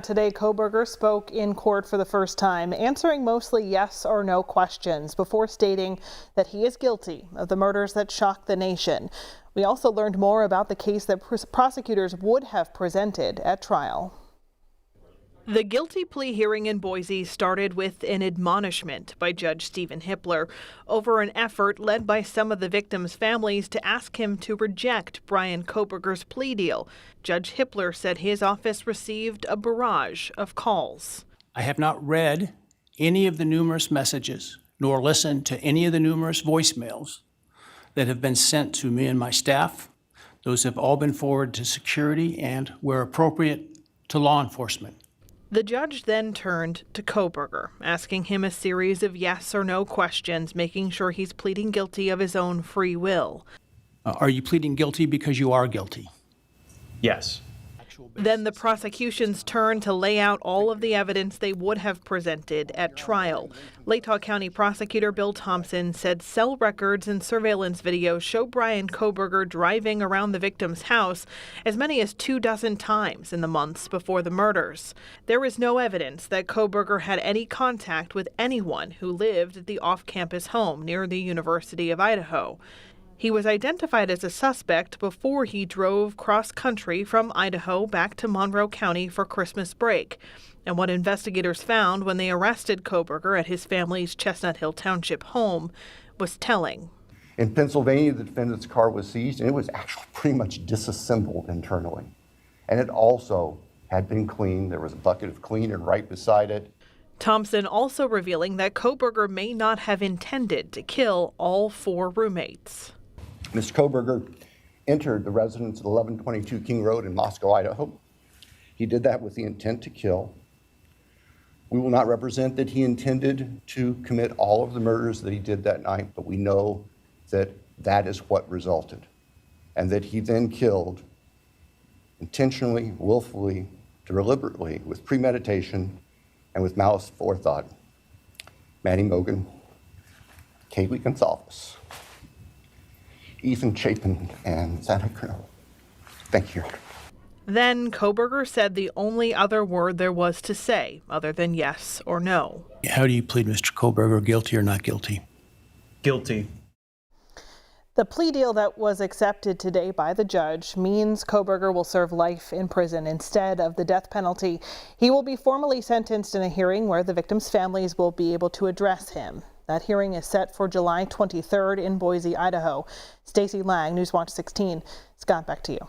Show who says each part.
Speaker 1: Today, Kohberger spoke in court for the first time, answering mostly yes or no questions before stating that he is guilty of the murders that shocked the nation. We also learned more about the case that prosecutors would have presented at trial. The guilty plea hearing in Boise started with an admonishment by Judge Stephen Hippler over an effort led by some of the victims' families to ask him to reject Bryan Kohberger's plea deal. Judge Hippler said his office received a barrage of calls.
Speaker 2: I have not read any of the numerous messages nor listened to any of the numerous voicemails that have been sent to me and my staff. Those have all been forwarded to security and, where appropriate, to law enforcement.
Speaker 1: The judge then turned to Kohberger, asking him a series of yes or no questions, making sure he's pleading guilty of his own free will.
Speaker 2: Are you pleading guilty because you are guilty?
Speaker 3: Yes.
Speaker 1: Then the prosecution's turn to lay out all of the evidence they would have presented at trial. Latah County Prosecutor Bill Thompson said cell records and surveillance videos show Bryan Kohberger driving around the victim's house as many as 24 times in the months before the murders. There is no evidence that Kohberger had any contact with anyone who lived at the off-campus home near the University of Idaho. He was identified as a suspect before he drove cross-country from Idaho back to Monroe County for Christmas break. And what investigators found when they arrested Kohberger at his family's Chestnut Hill Township home was telling.
Speaker 4: In Pennsylvania, the defendant's car was seized, and it was actually pretty much disassembled internally. And it also had been cleaned. There was a bucket of cleaner right beside it.
Speaker 1: Thompson also revealing that Kohberger may not have intended to kill all 4 roommates.
Speaker 4: Mr. Kohberger entered the residence at 1122 King Road in Moscow, Idaho. He did that with the intent to kill. We will not represent that he intended to commit all of the murders that he did that night, but we know that that is what resulted, and that he then killed intentionally, willfully, deliberately, with premeditation, and with malice forethought, Manny Mogan, Kaylee Gonzalez, Ethan Chapin, and Santa Cruz. Thank you.
Speaker 1: Then Kohberger said the only other word there was to say, other than yes or no.
Speaker 2: How do you plead, Mr. Kohberger, guilty or not guilty?
Speaker 3: Guilty.
Speaker 1: The plea deal that was accepted today by the judge means Kohberger will serve life in prison instead of the death penalty. He will be formally sentenced in a hearing where the victims' families will be able to address him. That hearing is set for July 23rd in Boise, Idaho. Stacey Lang, Newswatch 16. Scott, back to you.